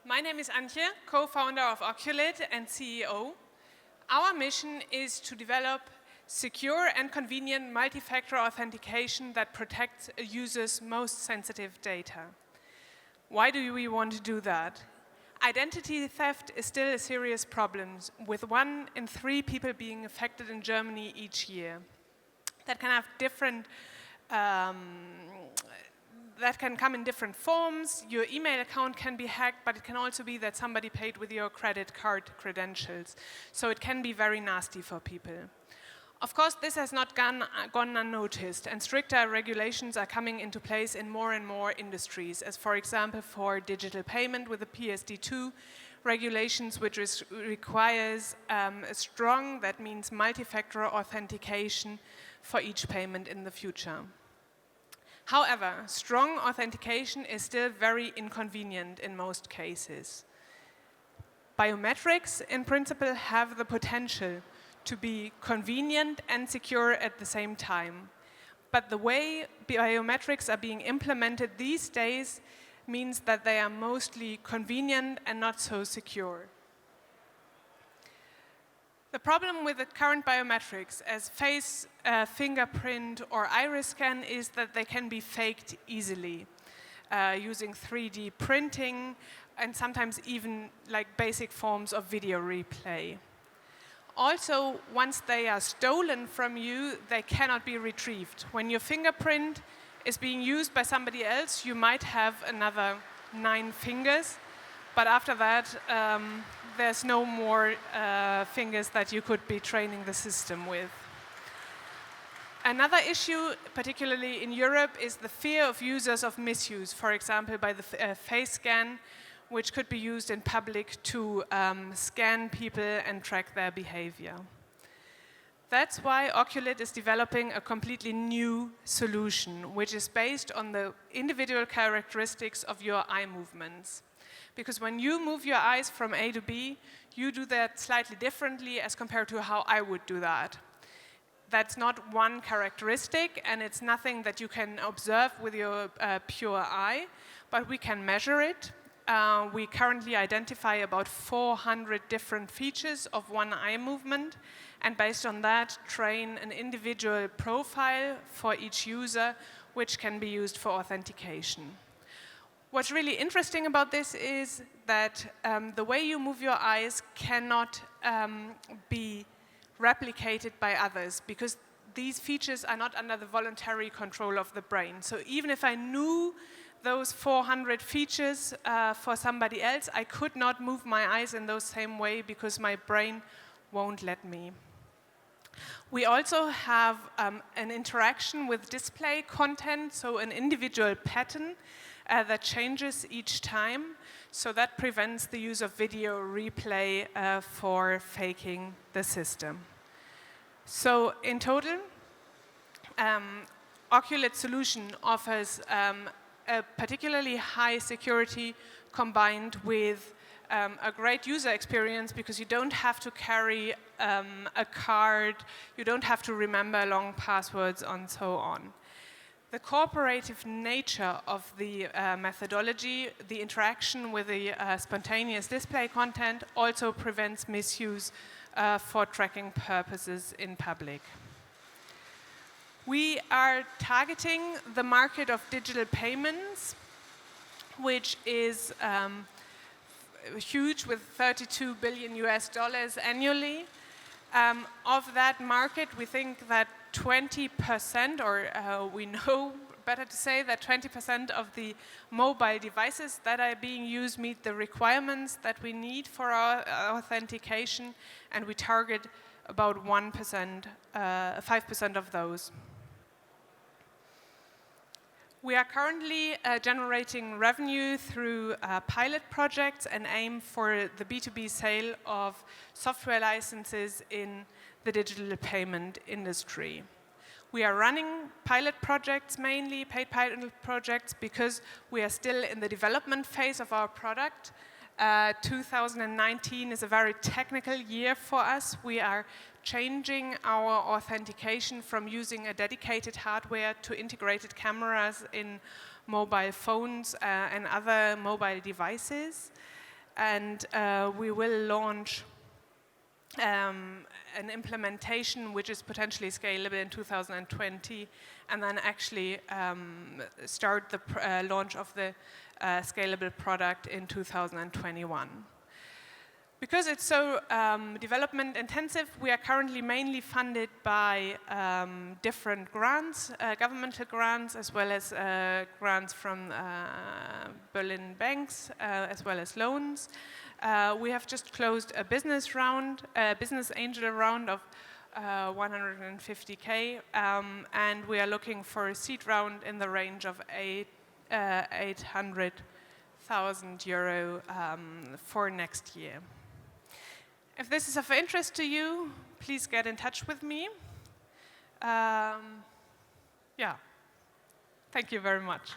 My name is Antje, co-founder of Oculid and CEO. Our mission is to develop secure and convenient multi-factor authentication that protects a user's most sensitive data. Why do we want to do that? Identity theft is still a serious problem, with 1 in 3 people being affected in Germany each year. That can have different that can come in different forms. Your email account can be hacked, but it can also be that somebody paid with your credit card credentials. So it can be very nasty for people. Of course, this has not gone unnoticed, and stricter regulations are coming into place in more and more industries, as for example for digital payment with the PSD2 regulations, which requires a strong, that means multi-factor authentication for each payment in the future. However, strong authentication is still very inconvenient in most cases. Biometrics, in principle, have the potential to be convenient and secure at the same time. But the way biometrics are being implemented these days means that they are mostly convenient and not so secure. The problem with the current biometrics as face, fingerprint or iris scan is that they can be faked easily using 3D printing and sometimes even like basic forms of video replay. Also, once they are stolen from you, they cannot be retrieved. When your fingerprint is being used by somebody else, you might have another 9 fingers, but after that, there's no more fingers that you could be training the system with. Another issue, particularly in Europe, is the fear of users of misuse, for example, by the face scan, which could be used in public to scan people and track their behavior. That's why Oculid is developing a completely new solution, which is based on the individual characteristics of your eye movements. Because when you move your eyes from A to B, you do that slightly differently as compared to how I would do that. That's not one characteristic, and it's nothing that you can observe with your pure eye, but we can measure it. We currently identify about 400 different features of one eye movement, and based on that, train an individual profile for each user, which can be used for authentication. What's really interesting about this is that the way you move your eyes cannot be replicated by others, because these features are not under the voluntary control of the brain. So even if I knew those 400 features for somebody else, I could not move my eyes in those same way because my brain won't let me. We also have an interaction with display content, so an individual pattern that changes each time, so that prevents the use of video replay for faking the system. So in total, Oculid solution offers a particularly high security combined with a great user experience, because you don't have to carry a card, you don't have to remember long passwords and so on. The cooperative nature of the methodology, the interaction with the spontaneous display content, also prevents misuse for tracking purposes in public. We are targeting the market of digital payments, which is huge, with $32 billion annually. Of that market, we think that 20%, or we know better to say that 20% of the mobile devices that are being used meet the requirements that we need for our authentication, and we target about 5% of those. We are currently generating revenue through pilot projects and aim for the B2B sale of software licenses in the digital payment industry. We are running pilot projects, mainly paid pilot projects, because we are still in the development phase of our product. 2019 is a very technical year for us. We are changing our authentication from using a dedicated hardware to integrated cameras in mobile phones and other mobile devices. and we will launch an implementation which is potentially scalable in 2020, and then actually start the launch of the scalable product in 2021. Because it's so development intensive, we are currently mainly funded by different grants, governmental grants, as well as grants from Berlin banks, as well as loans. We have just closed a business angel round of 150K, and we are looking for a seed round in the range of 800,000 euro for next year. If this is of interest to you, please get in touch with me. Yeah, thank you very much.